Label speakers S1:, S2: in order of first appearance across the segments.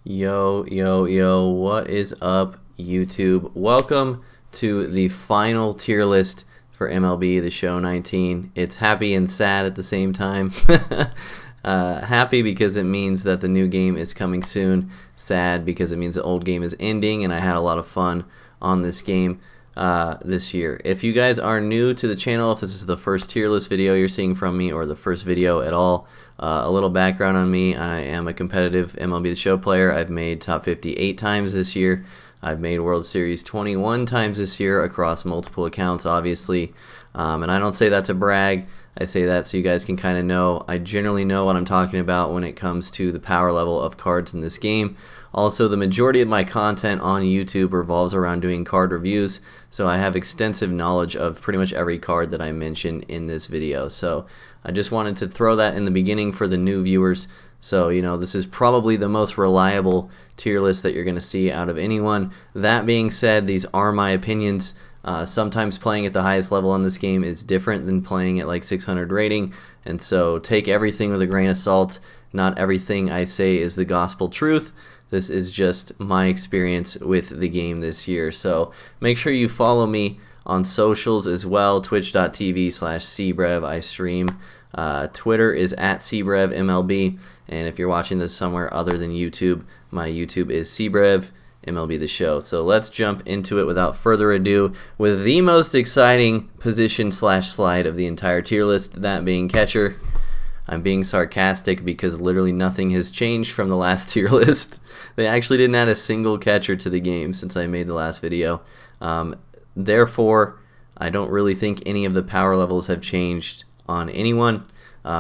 S1: Yo, yo, yo, what is up, YouTube? Welcome to the final tier list for MLB The Show 19. It's happy and sad at the same time. Happy because it means that the new game is coming soon. Sad because it means the old game is ending, and I had a lot of fun on this game this year. If you guys are new to the channel, if this is the first tier list video you're seeing from me or the first video at all, a little background on me. I am a competitive MLB The Show player. I've made top 50 8 times this year. I've made World Series 21 times this year across multiple accounts, obviously. And I don't say that to brag. I say that so you guys can kind of know. I generally know what I'm talking about when it comes to the power level of cards in this game. Also, the majority of my content on YouTube revolves around doing card reviews, so I have extensive knowledge of pretty much every card that I mention in this video. So I just wanted to throw that in the beginning for the new viewers. So, you know, this is probably the most reliable tier list that you're going to see out of anyone. That being said, these are my opinions. Sometimes playing at the highest level on this game is different than playing at like 600 rating, and so take everything with a grain of salt. Not everything I say is the gospel truth. This is just my experience with the game this year. So make sure you follow me on socials as well, twitch.tv/cbrev. I stream. Twitter is at cbrevmlb, and if you're watching this somewhere other than YouTube, my YouTube is cbrev MLB The Show. So let's jump into it without further ado with the most exciting position/slide of the entire tier list, that being catcher. I'm being sarcastic because literally nothing has changed from the last tier list. They actually didn't add a single catcher to the game since I made the last video. Therefore, I don't really think any of the power levels have changed on anyone.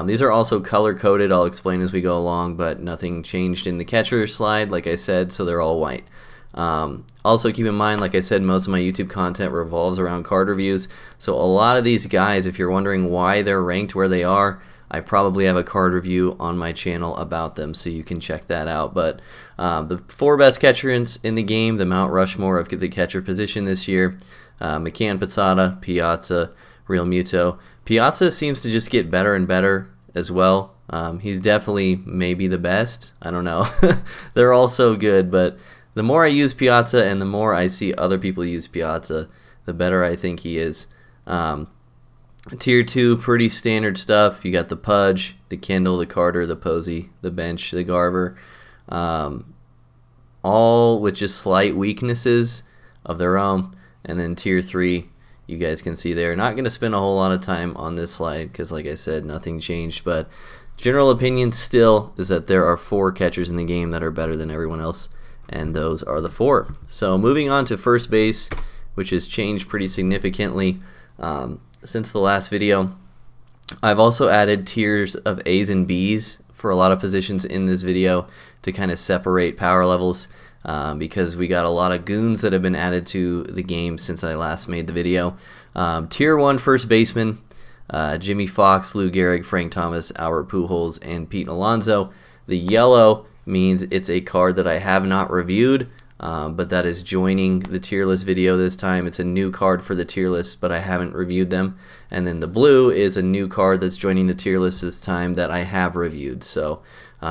S1: These are also color-coded. I'll explain as we go along, but nothing changed in the catcher slide, like I said, so they're all white. Also keep in mind, like I said, most of my YouTube content revolves around card reviews, so a lot of these guys, if you're wondering why they're ranked where they are, I probably have a card review on my channel about them, so you can check that out. But the 4 best catchers in the game, the Mount Rushmore of the catcher position this year: McCann, Posada, Piazza, Real Muto. Piazza seems to just get better and better as well. He's definitely maybe the best. I don't know. They're all so good, but the more I use Piazza and the more I see other people use Piazza, the better I think he is. Tier 2, pretty standard stuff. You got the Pudge, the Kendall, the Carter, the Posey, the Bench, the Garver, all with just slight weaknesses of their own. And then Tier 3, you guys can see there. Not going to spend a whole lot of time on this slide because, like I said, nothing changed. But general opinion still is that there are 4 catchers in the game that are better than everyone else, and those are the 4. So moving on to first base, which has changed pretty significantly since the last video. I've also added tiers of A's and B's for a lot of positions in this video to kind of separate power levels because we got a lot of goons that have been added to the game since I last made the video. Tier 1 first baseman: Jimmy Fox, Lou Gehrig, Frank Thomas, Albert Pujols, and Pete Alonso. The yellow means it's a card that I have not reviewed, but that is joining the tier list video this time. It's a new card for the tier list, but I haven't reviewed them. And then the blue is a new card that's joining the tier list this time that I have reviewed. So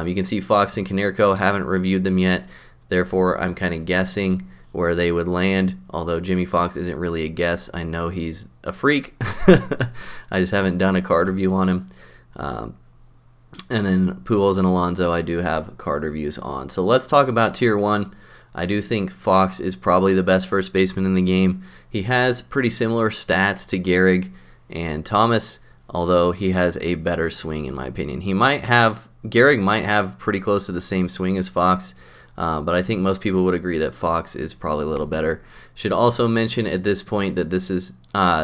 S1: you can see Fox and Konerko, haven't reviewed them yet. Therefore, I'm kind of guessing where they would land, although Jimmy Fox isn't really a guess. I know he's a freak. I just haven't done a card review on him. And then Pujols and Alonso, I do have card reviews on. So let's talk about tier 1. I do think Fox is probably the best first baseman in the game. He has pretty similar stats to Gehrig and Thomas, although he has a better swing in my opinion. Gehrig might have pretty close to the same swing as Fox, but I think most people would agree that Fox is probably a little better. Should also mention at this point that this is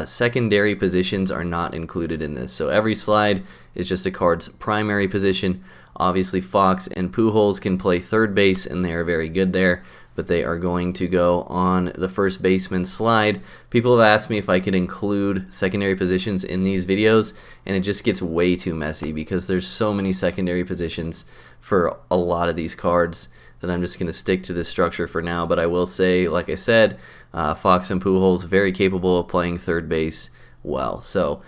S1: secondary positions are not included in this. So every slide is just a card's primary position. Obviously, Fox and Pujols can play third base, and they are very good there, but they are going to go on the first baseman slide. People have asked me if I could include secondary positions in these videos, and it just gets way too messy because there's so many secondary positions for a lot of these cards that I'm just going to stick to this structure for now. But I will say, like I said, Fox and Pujols very capable of playing third base well. So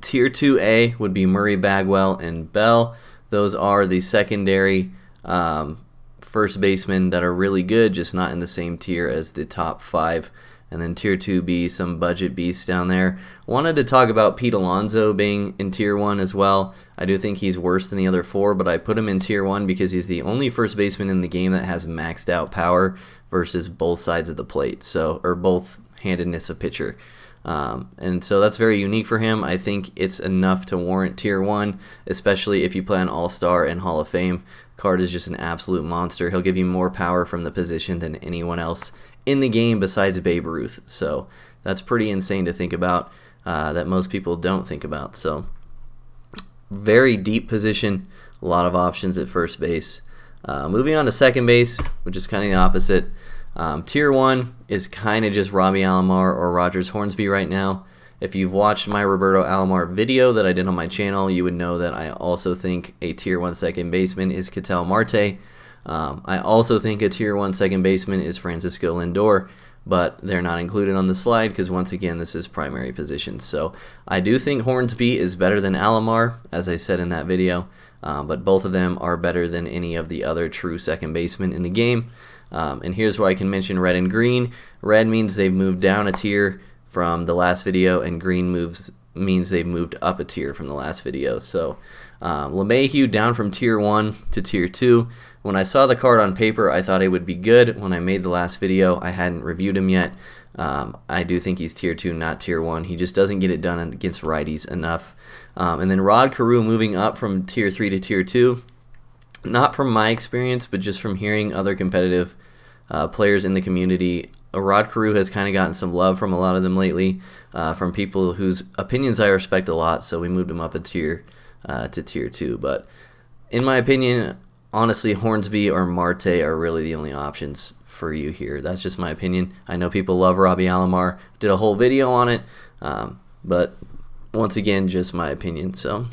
S1: Tier 2A would be Murray, Bagwell, and Bell. Those are the secondary first basemen that are really good, just not in the same tier as the top 5. And then tier 2B, some budget beasts down there. Wanted to talk about Pete Alonso being in tier 1 as well. I do think he's worse than the other 4, but I put him in tier 1 because he's the only first baseman in the game that has maxed out power versus both sides of the plate, or both handedness of pitcher. And so that's very unique for him. I think it's enough to warrant tier 1, especially if you play on All-Star and Hall of Fame. Card is just an absolute monster. He'll give you more power from the position than anyone else in the game besides Babe Ruth. So that's pretty insane to think about, that most people don't think about. So very deep position, a lot of options at first base. Moving on to second base, which is kind of the opposite. Tier 1 is kind of just Robbie Alomar or Rogers Hornsby right now. If you've watched my Roberto Alomar video that I did on my channel, you would know that I also think a tier 1 second baseman is Ketel Marte. I also think a tier 1 second baseman is Francisco Lindor, but they're not included on the slide because, once again, this is primary position. So I do think Hornsby is better than Alomar, as I said in that video, but both of them are better than any of the other true second basemen in the game. And here's where I can mention red and green. Red means they've moved down a tier from the last video, and green means they've moved up a tier from the last video. So LeMahieu down from tier 1 to tier 2. When I saw the card on paper, I thought it would be good. When I made the last video, I hadn't reviewed him yet. I do think he's tier 2, not tier 1. He just doesn't get it done against righties enough. And then Rod Carew moving up from tier 3 to tier 2. Not from my experience, but just from hearing other competitive players in the community. Rod Carew has kind of gotten some love from a lot of them lately, from people whose opinions I respect a lot, so we moved him up a tier to tier 2. But in my opinion, honestly, Hornsby or Marte are really the only options for you here. That's just my opinion. I know people love Robbie Alomar. Did a whole video on it, but once again, just my opinion. So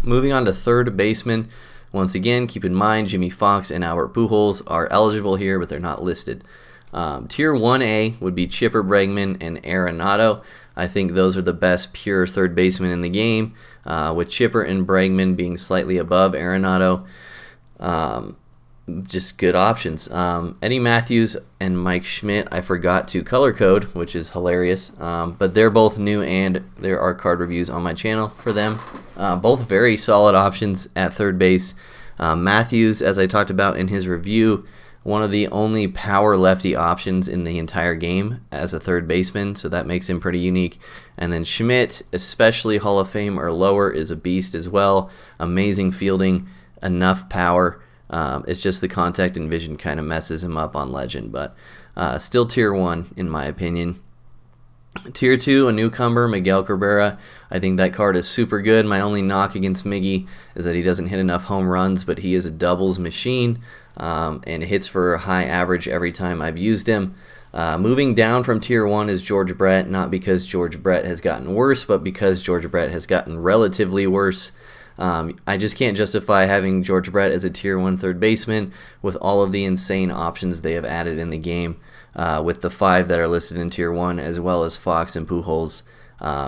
S1: moving on to third baseman. Once again, keep in mind Jimmy Fox and Albert Pujols are eligible here, but they're not listed. Tier 1A would be Chipper Bregman and Arenado. I think those are the best pure third basemen in the game, with Chipper and Bregman being slightly above Arenado. Just good options. Eddie Matthews and Mike Schmidt, I forgot to color code, which is hilarious, but they're both new, and there are card reviews on my channel for them. Both very solid options at third base. Matthews, as I talked about in his review, one of the only power lefty options in the entire game as a third baseman, so that makes him pretty unique. And then Schmidt, especially Hall of Fame or lower, is a beast as well. Amazing fielding, enough power. It's just the contact and vision kind of messes him up on Legend, but still tier 1 in my opinion. Tier 2, a newcomer, Miguel Cabrera. I think that card is super good. My only knock against Miggy is that he doesn't hit enough home runs, but he is a doubles machine, and hits for a high average every time I've used him. Moving down from tier 1 is George Brett, not because George Brett has gotten worse, but because George Brett has gotten relatively worse. I just can't justify having George Brett as a tier 1 third baseman with all of the insane options they have added in the game, with the 5 that are listed in tier 1 as well as Fox and Pujols.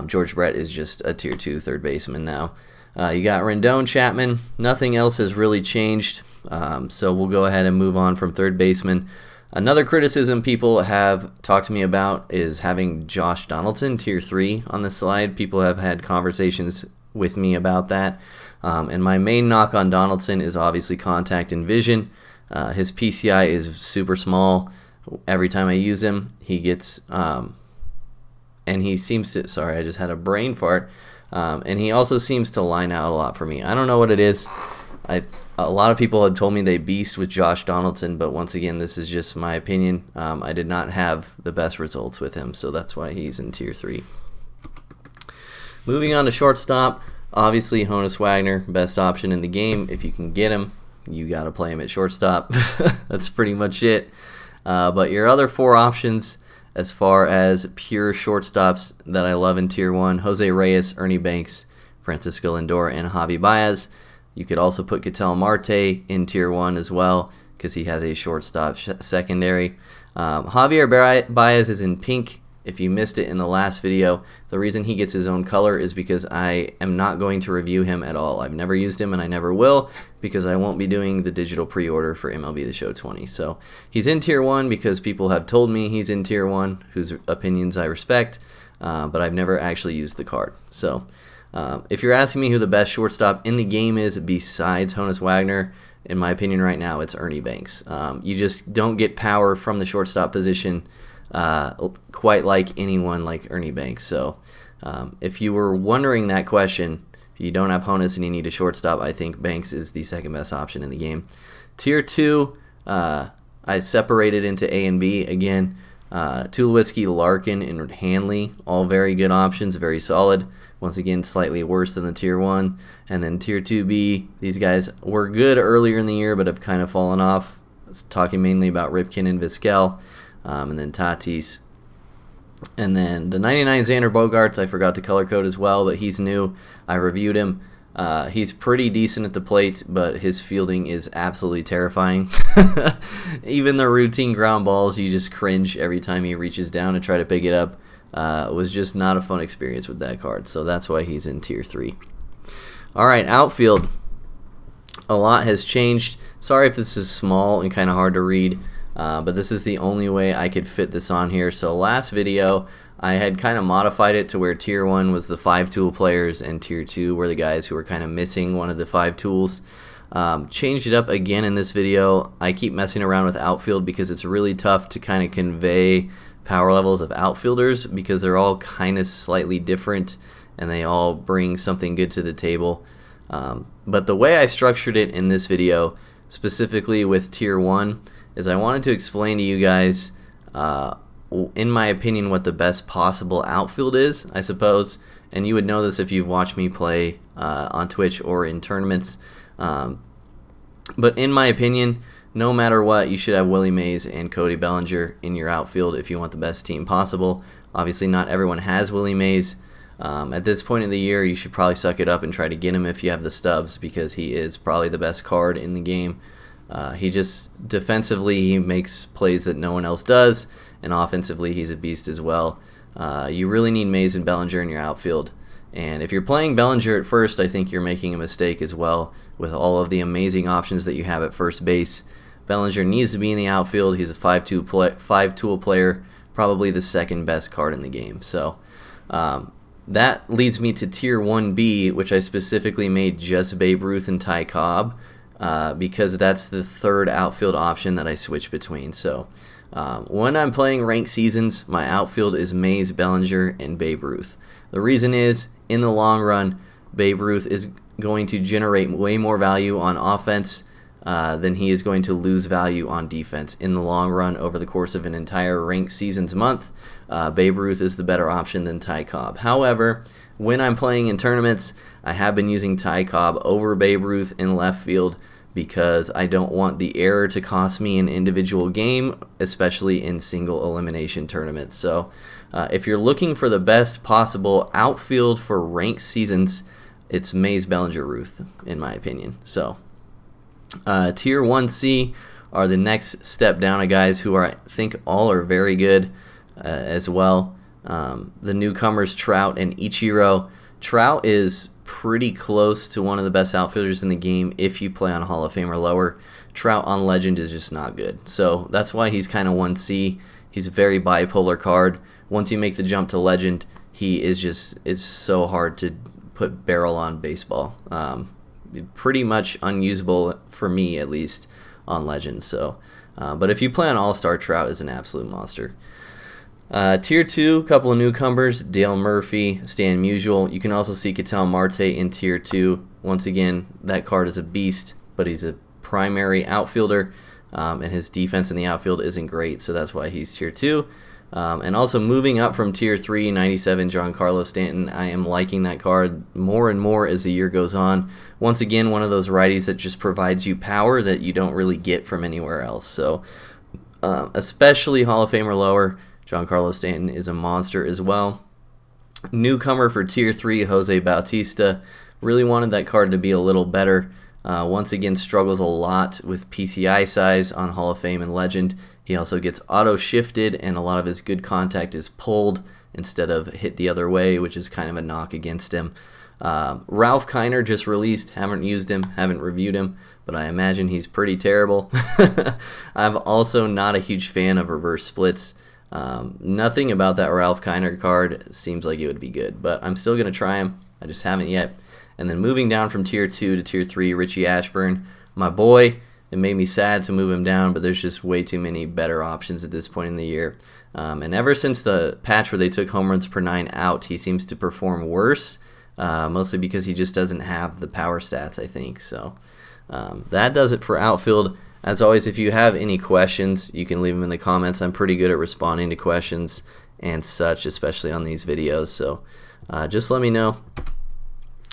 S1: George Brett is just a tier 2 third baseman now. You got Rendon, Chapman. Nothing else has really changed, so we'll go ahead and move on from third baseman. Another criticism people have talked to me about is having Josh Donaldson tier 3 on the slide. People have had conversations with me about that, and my main knock on Donaldson is obviously contact and vision. His PCI is super small. Every time I use him, he gets and he seems to, sorry, I just had a brain fart, and he also seems to line out a lot for me. I don't know what it is. A lot of people had told me they beast with Josh Donaldson, but once again, this is just my opinion. I did not have the best results with him, so that's why he's in tier 3. Moving on to shortstop, obviously Honus Wagner, best option in the game. If you can get him, you got to play him at shortstop. That's pretty much it. But your other 4 options as far as pure shortstops that I love in tier 1, Jose Reyes, Ernie Banks, Francisco Lindor, and Javi Baez. You could also put Ketel Marte in tier 1 as well because he has a shortstop secondary. Javier Baez is in pink If you missed it in the last video, the reason he gets his own color is because I am not going to review him at all. I've never used him and I never will, because I won't be doing the digital pre-order for MLB The Show 20. So he's in Tier 1 because people have told me he's in Tier 1, whose opinions I respect, but I've never actually used the card. So if you're asking me who the best shortstop in the game is besides Honus Wagner, in my opinion right now, it's Ernie Banks. You just don't get power from the shortstop position quite like anyone like Ernie Banks. So if you were wondering that question, if you don't have Honus and you need a shortstop, I think Banks is the second best option in the game. Tier 2, I separated into A and B. Again, Tulowitzki, Larkin, and Hanley, all very good options, very solid. Once again, slightly worse than the Tier 1. And then Tier 2B, these guys were good earlier in the year but have kind of fallen off. I was talking mainly about Ripken and Vizquel. And then Tatis. And then the 99 Xander Bogaerts, I forgot to color code as well, but he's new. I reviewed him. He's pretty decent at the plate, but his fielding is absolutely terrifying. Even the routine ground balls, you just cringe every time he reaches down to try to pick it up. It was just not a fun experience with that card, so that's why he's in Tier 3. All right, outfield. A lot has changed. Sorry if this is small and kind of hard to read. But this is the only way I could fit this on here. So last video, I had kind of modified it to where Tier 1 was the 5-tool players and Tier 2 were the guys who were kind of missing one of the 5 tools. Changed it up again in this video. I keep messing around with outfield because it's really tough to kind of convey power levels of outfielders because they're all kind of slightly different and they all bring something good to the table. But the way I structured it in this video, specifically with Tier 1, is I wanted to explain to you guys, in my opinion, what the best possible outfield is, I suppose. And you would know this if you've watched me play on Twitch or in tournaments. But in my opinion, no matter what, you should have Willie Mays and Cody Bellinger in your outfield if you want the best team possible. Obviously, not everyone has Willie Mays. At this point in the year, you should probably suck it up and try to get him if you have the stubs, because he is probably the best card in the game. He just, defensively, he makes plays that no one else does, and offensively, he's a beast as well. You really need Mays and Bellinger in your outfield. And if you're playing Bellinger at first, I think you're making a mistake as well with all of the amazing options that you have at first base. Bellinger needs to be in the outfield. He's a 5-tool player, probably the second best card in the game. So that leads me to Tier 1B, which I specifically made just Babe Ruth and Ty Cobb. Because that's the third outfield option that I switch between. So when I'm playing ranked seasons, my outfield is Mays, Bellinger, and Babe Ruth. The reason is, in the long run, Babe Ruth is going to generate way more value on offense than he is going to lose value on defense. In the long run, over the course of an entire ranked seasons month, Babe Ruth is the better option than Ty Cobb. However, when I'm playing in tournaments, I have been using Ty Cobb over Babe Ruth in left field because I don't want the error to cost me an individual game, especially in single elimination tournaments. So if you're looking for the best possible outfield for ranked seasons, it's Mays, Bellinger, Ruth, in my opinion. So Tier 1C are the next step down of guys who I think all are very good as well. The newcomers, Trout and Ichiro. Trout is pretty close to one of the best outfielders in the game if you play on Hall of Fame or lower. Trout on Legend is just not good. So that's why he's kind of 1C. He's a very bipolar card. Once you make the jump to Legend, he is just, it's so hard to put barrel on baseball. Pretty much unusable for me, at least, on Legend. So, but if you play on All-Star, Trout is an absolute monster. Tier 2, a couple of newcomers, Dale Murphy, Stan Musial. You can also see Ketel Marte in Tier 2. Once again, that card is a beast, but he's a primary outfielder, and his defense in the outfield isn't great, so that's why he's Tier 2. And also moving up from Tier 3, 97, Giancarlo Stanton. I am liking that card more and more as the year goes on. Once again, one of those righties that just provides you power that you don't really get from anywhere else. So, especially Hall of Fame or lower, Giancarlo Stanton is a monster as well. Newcomer for Tier 3, Jose Bautista. Really wanted that card to be a little better. Once again, struggles a lot with PCI size on Hall of Fame and Legend. He also gets auto shifted, and a lot of his good contact is pulled instead of hit the other way, which is kind of a knock against him. Ralph Kiner just released. Haven't used him, haven't reviewed him, but I imagine he's pretty terrible. I'm also not a huge fan of reverse splits. Nothing about that Ralph Kiner card seems like it would be good, but I'm still going to try him. I just haven't yet. And then moving down from Tier 2 to Tier 3, Richie Ashburn, my boy. It made me sad to move him down, but there's just way too many better options at this point in the year. And ever since the patch where they took home runs per 9 out, he seems to perform worse, mostly because he just doesn't have the power stats, I think. So that does it for Outfield. As always, if you have any questions, you can leave them in the comments. I'm pretty good at responding to questions and such, especially on these videos. So just let me know.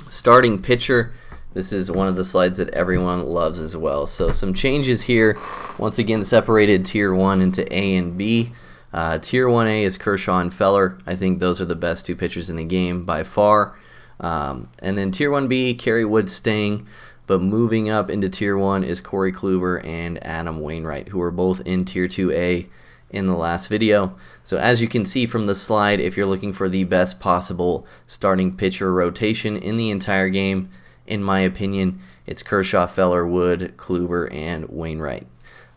S1: Starting pitcher. This is one of the slides that everyone loves as well. So some changes here. Once again, separated Tier 1 into A and B. Tier 1A is Kershaw and Feller. I think those are the best two pitchers in the game by far. And then Tier 1B, Kerry Wood staying. But moving up into Tier 1 is Corey Kluber and Adam Wainwright, who were both in Tier 2A in the last video. So as you can see from the slide, if you're looking for the best possible starting pitcher rotation in the entire game, in my opinion, it's Kershaw, Feller, Wood, Kluber, and Wainwright.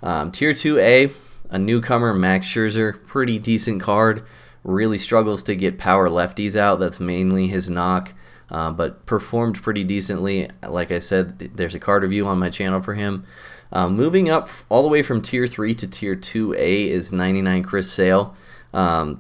S1: Tier 2A, a newcomer, Max Scherzer, pretty decent card. Really struggles to get power lefties out. That's mainly his knock, but performed pretty decently. Like I said, there's a card review on my channel for him. Moving up all the way from Tier 3 to Tier 2A is 99 Chris Sale. I'm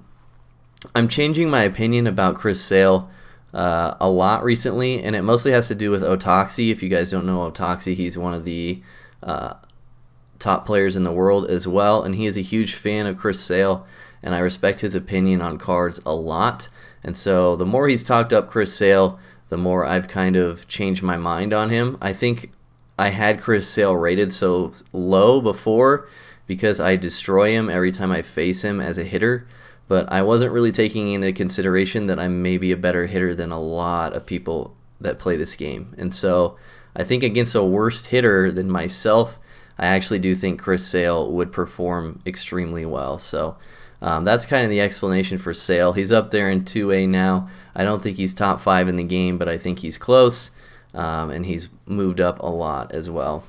S1: changing my opinion about Chris Sale a lot recently, and it mostly has to do with Otoxy. If you guys don't know Otoxy, he's one of the top players in the world as well, and he is a huge fan of Chris Sale, and I respect his opinion on cards a lot. And so the more he's talked up Chris Sale, the more I've kind of changed my mind on him. I think I had Chris Sale rated so low before because I destroy him every time I face him as a hitter, but I wasn't really taking into consideration that I'm maybe a better hitter than a lot of people that play this game. And so I think against a worse hitter than myself, I actually do think Chris Sale would perform extremely well. So that's kind of the explanation for Sale. He's up there in 2A now. I don't think he's top 5 in the game, but I think he's close, and he's moved up a lot as well.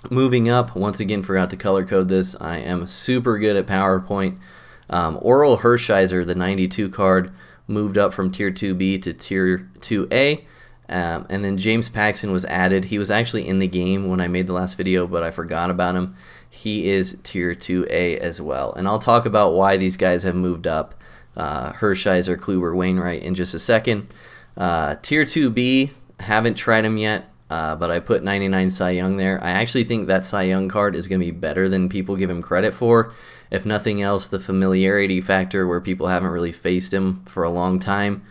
S1: Moving up, once again, forgot to color code this. I am super good at PowerPoint. Oral Hershiser, the 92 card, moved up from Tier 2B to Tier 2A. And then James Paxton was added. He was actually in the game when I made the last video, but I forgot about him. He is Tier 2A as well. And I'll talk about why these guys have moved up, Hershiser, Kluber, Wainwright, in just a second. Tier 2B, haven't tried him yet, but I put 99 Cy Young there. I actually think that Cy Young card is going to be better than people give him credit for. If nothing else, the familiarity factor where people haven't really faced him for a long time,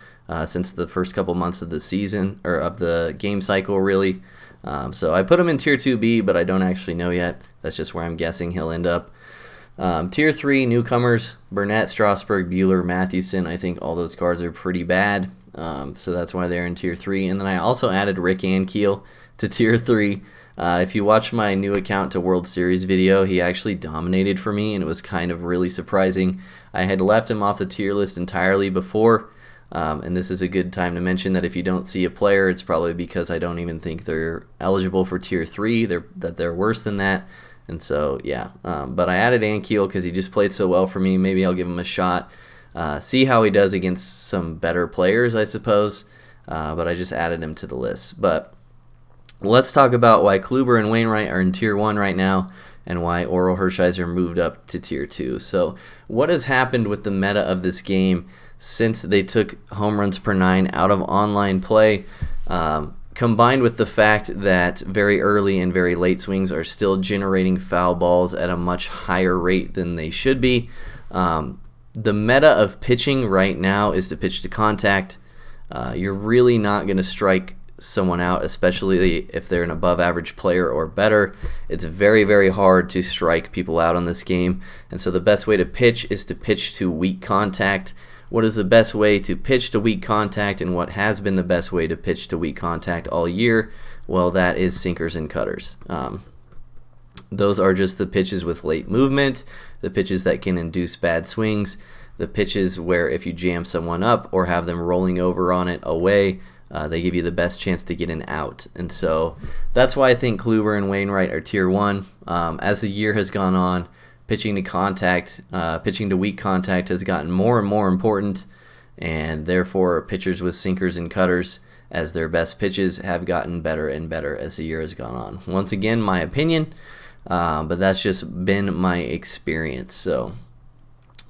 S1: since the first couple months of the season, or of the game cycle, really. So I put him in Tier 2B, but I don't actually know yet. That's just where I'm guessing he'll end up. Tier 3, newcomers, Burnett, Strasburg, Buehler, Mathewson. I think all those cards are pretty bad, so that's why they're in Tier 3. And then I also added Rick Ankiel to Tier 3. If you watch my new account to World Series video, he actually dominated for me, and it was kind of really surprising. I had left him off the tier list entirely before, and this is a good time to mention that if you don't see a player, it's probably because I don't even think they're eligible for Tier 3, that they're worse than that. And so, yeah. But I added Ankiel because he just played so well for me. Maybe I'll give him a shot, see how he does against some better players, I suppose. But I just added him to the list. But let's talk about why Kluber and Wainwright are in Tier 1 right now, and why Oral Hershiser moved up to Tier 2. So what has happened with the meta of this game since they took home runs per 9 out of online play, combined with the fact that very early and very late swings are still generating foul balls at a much higher rate than they should be. The meta of pitching right now is to pitch to contact. You're really not going to strike someone out, especially if they're an above average player or better. It's very, very hard to strike people out on this game, and so the best way to pitch is to pitch to weak contact. What is the best way to pitch to weak contact, and what has been the best way to pitch to weak contact all year? Well, that is sinkers and cutters. Those are just the pitches with late movement, the pitches that can induce bad swings, the pitches where if you jam someone up or have them rolling over on it away, they give you the best chance to get an out. And so that's why I think Kluber and Wainwright are tier 1. As the year has gone on, pitching to weak contact has gotten more and more important, and therefore pitchers with sinkers and cutters as their best pitches have gotten better and better as the year has gone on. Once again, my opinion, but that's just been my experience. So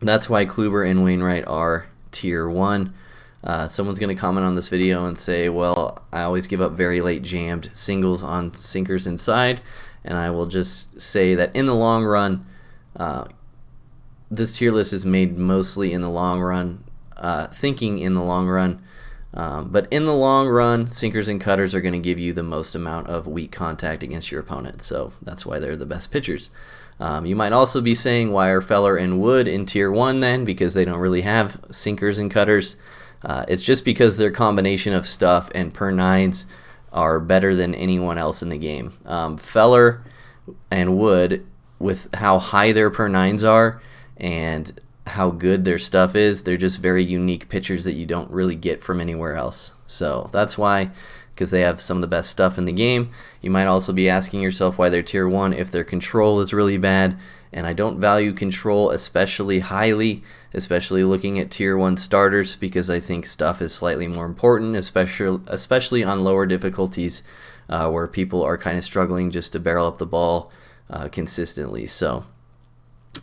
S1: that's why Kluber and Wainwright are tier 1. Someone's going to comment on this video and say, well, I always give up very late jammed singles on sinkers inside, and I will just say that in the long run, this tier list is made mostly in the long run, thinking in the long run, but in the long run, sinkers and cutters are going to give you the most amount of weak contact against your opponent, so that's why they're the best pitchers. You might also be saying, why are Feller and Wood in tier 1 then? Because they don't really have sinkers and cutters. It's just because their combination of stuff and per nines are better than anyone else in the game. Feller and Wood, with how high their per nines are and how good their stuff is, they're just very unique pitchers that you don't really get from anywhere else. So that's why, because they have some of the best stuff in the game. You might also be asking yourself why they're tier 1 if their control is really bad, and I don't value control especially highly, especially looking at tier 1 starters, because I think stuff is slightly more important, especially on lower difficulties where people are kind of struggling just to barrel up the ball consistently. So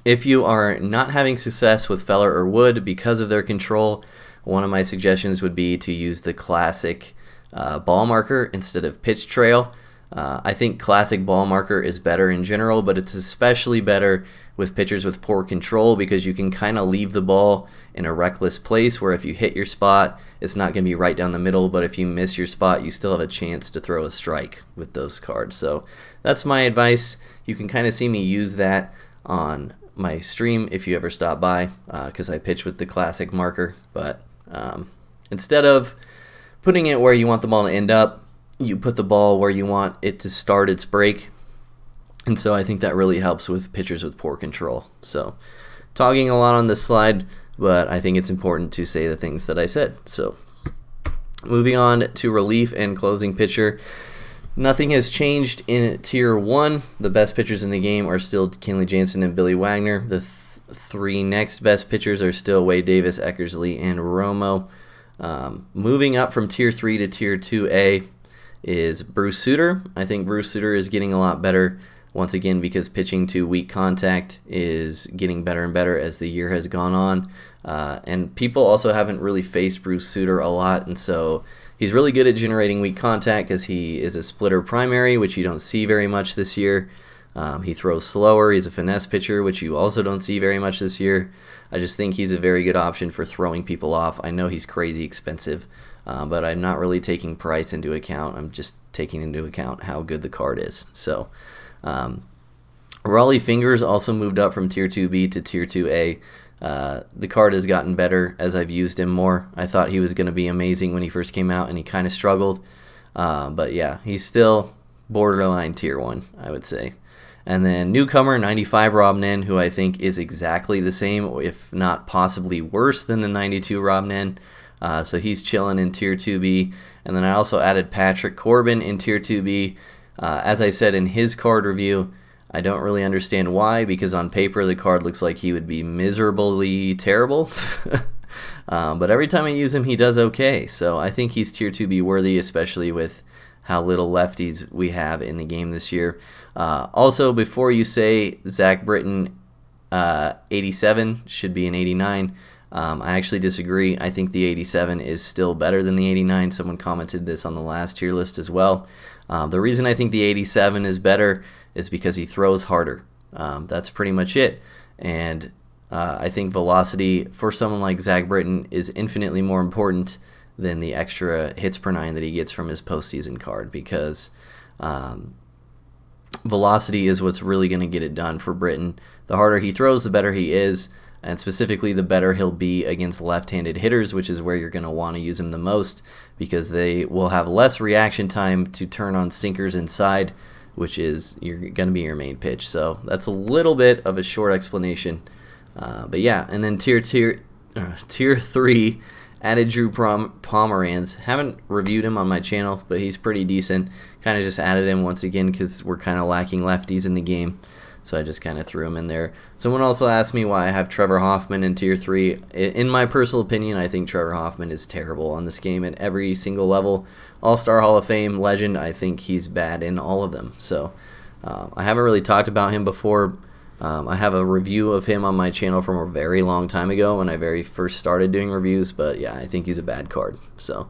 S1: if you are not having success with Feller or Wood because of their control, one of my suggestions would be to use the classic ball marker instead of pitch trail. I think classic ball marker is better in general, but it's especially better with pitchers with poor control, because you can kind of leave the ball in a reckless place where if you hit your spot, it's not going to be right down the middle, but if you miss your spot, you still have a chance to throw a strike with those cards. So that's my advice. You can kind of see me use that on my stream if you ever stop by, because I pitch with the classic marker, but instead of putting it where you want the ball to end up, you put the ball where you want it to start its break. And so I think that really helps with pitchers with poor control. So talking a lot on this slide, but I think it's important to say the things that I said. So moving on to relief and closing pitcher. Nothing has changed in tier 1. The best pitchers in the game are still Kenley Jansen and Billy Wagner. The three next best pitchers are still Wade Davis, Eckersley, and Romo. Moving up from tier 3 to tier 2A is Bruce Sutter. I think Bruce Sutter is getting a lot better, once again, because pitching to weak contact is getting better and better as the year has gone on. And people also haven't really faced Bruce Sutter a lot, and so he's really good at generating weak contact because he is a splitter primary, which you don't see very much this year. He throws slower. He's a finesse pitcher, which you also don't see very much this year. I just think he's a very good option for throwing people off. I know he's crazy expensive, but I'm not really taking price into account. I'm just taking into account how good the card is. So Raleigh Fingers also moved up from tier 2B to tier 2A. The card has gotten better as I've used him more. I thought he was going to be amazing when he first came out, and he kind of struggled. But yeah, he's still borderline tier 1, I would say. And then newcomer 95 Rob Nen, who I think is exactly the same, if not possibly worse than the 92 Rob Nen. So he's chilling in tier 2B. And then I also added Patrick Corbin in tier 2B. As I said in his card review, I don't really understand why, because on paper the card looks like he would be miserably terrible. But every time I use him, he does okay. So I think he's tier 2B worthy, especially with how little lefties we have in the game this year. Also, before you say Zach Britton 87 should be an 89, I actually disagree. I think the 87 is still better than the 89. Someone commented this on the last tier list as well. The reason I think the 87 is better is because he throws harder. That's pretty much it. And I think velocity for someone like Zach Britton is infinitely more important than the extra hits per 9 that he gets from his postseason card, because velocity is what's really going to get it done for Britton. The harder he throws, the better he is, and specifically the better he'll be against left-handed hitters, which is where you're going to want to use him the most, because they will have less reaction time to turn on sinkers inside which is going to be your main pitch. So that's a little bit of a short explanation. But yeah, and then tier 3 added Drew Pomeranz. Haven't reviewed him on my channel, but he's pretty decent. Kind of just added him once again because we're kind of lacking lefties in the game. So I just kind of threw him in there. Someone also asked me why I have Trevor Hoffman in tier 3. In my personal opinion, I think Trevor Hoffman is terrible on this game at every single level. All-Star Hall of Fame legend, I think he's bad in all of them. So I haven't really talked about him before. I have a review of him on my channel from a very long time ago when I very first started doing reviews. But yeah, I think he's a bad card. So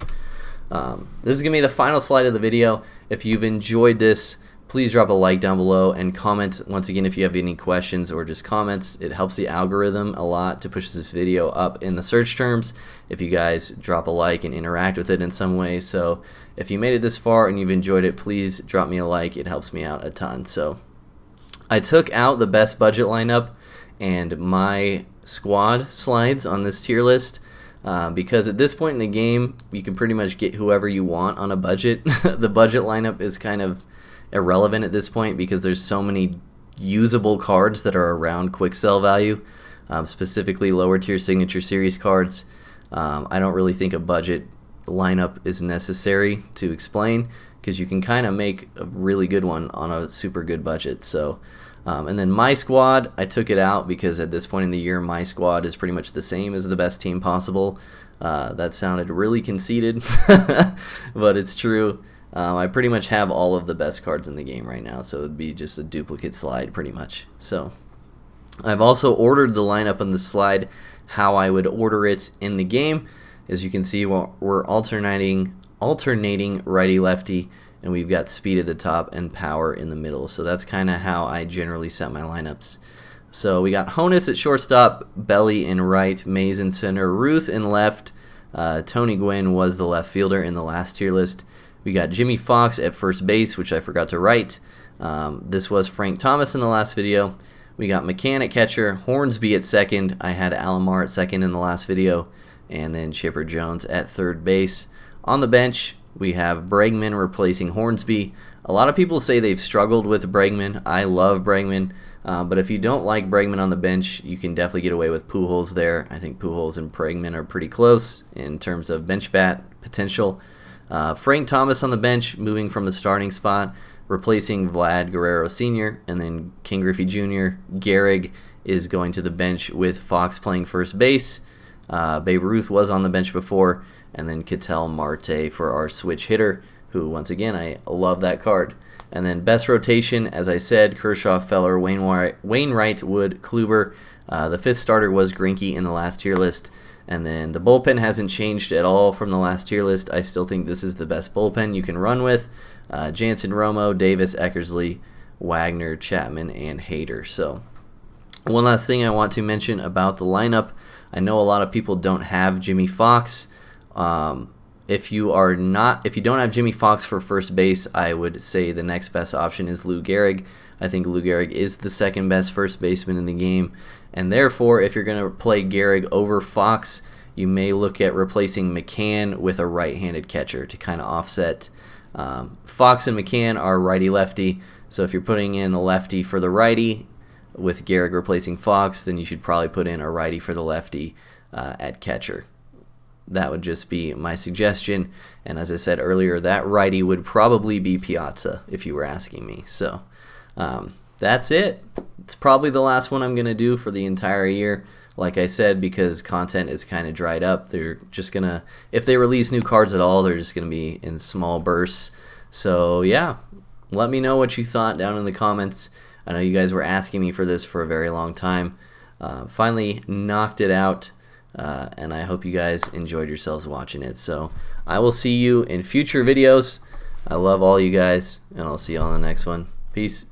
S1: this is going to be the final slide of the video. If you've enjoyed this, please drop a like down below and comment once again if you have any questions or just comments. It helps the algorithm a lot to push this video up in the search terms if you guys drop a like and interact with it in some way. So if you made it this far and you've enjoyed it, please drop me a like. It helps me out a ton. So I took out the best budget lineup and my squad slides on this tier list because at this point in the game you can pretty much get whoever you want on a budget. The budget lineup is kind of irrelevant at this point because there's so many usable cards that are around quick sell value, specifically lower tier signature series cards. I don't really think a budget lineup is necessary to explain because you can kind of make a really good one on a super good budget. So and then my squad, I took it out because at this point in the year my squad is pretty much the same as the best team possible. That sounded really conceited but it's true. I pretty much have all of the best cards in the game right now, so it would be just a duplicate slide pretty much. So I've also ordered the lineup on the slide how I would order it in the game. As you can see, we're alternating righty-lefty, and we've got speed at the top and power in the middle. So that's kind of how I generally set my lineups. So we got Honus at shortstop, Belly in right, Mays in center, Ruth in left. Tony Gwynn was the left fielder in the last tier list. We got Jimmy Fox at first base, which I forgot to write. This was Frank Thomas in the last video. We got McCann at catcher, Hornsby at second. I had Alomar at second in the last video. And then Chipper Jones at third base. On the bench, we have Bregman replacing Hornsby. A lot of people say they've struggled with Bregman. I love Bregman. But if you don't like Bregman on the bench, you can definitely get away with Pujols there. I think Pujols and Bregman are pretty close in terms of bench bat potential. Frank Thomas on the bench, moving from the starting spot, replacing Vlad Guerrero Sr., and then King Griffey Jr. Gehrig is going to the bench with Fox playing first base. Babe Ruth was on the bench before, and then Ketel Marte for our switch hitter, who, once again, I love that card. And then best rotation, as I said, Kershaw, Feller, Wainwright, Wood, Kluber. The fifth starter was Greinke in the last tier list. And then the bullpen hasn't changed at all from the last tier list. I still think this is the best bullpen you can run with. Jansen, Romo, Davis, Eckersley, Wagner, Chapman, and Hader. So one last thing I want to mention about the lineup. I know a lot of people don't have Jimmy Fox. If you don't have Jimmy Fox for first base, I would say the next best option is Lou Gehrig. I think Lou Gehrig is the second best first baseman in the game. And therefore, if you're going to play Gehrig over Fox, you may look at replacing McCann with a right-handed catcher to kind of offset. Fox and McCann are righty-lefty, so if you're putting in a lefty for the righty with Gehrig replacing Fox, then you should probably put in a righty for the lefty at catcher. That would just be my suggestion. And as I said earlier, that righty would probably be Piazza if you were asking me. So that's it. It's probably the last one I'm going to do for the entire year. Like I said, because content is kind of dried up. They're just going to, if they release new cards at all, they're just going to be in small bursts. So yeah, let me know what you thought down in the comments. I know you guys were asking me for this for a very long time. Finally knocked it out. And I hope you guys enjoyed yourselves watching it. So I will see you in future videos. I love all you guys, and I'll see you on the next one. Peace.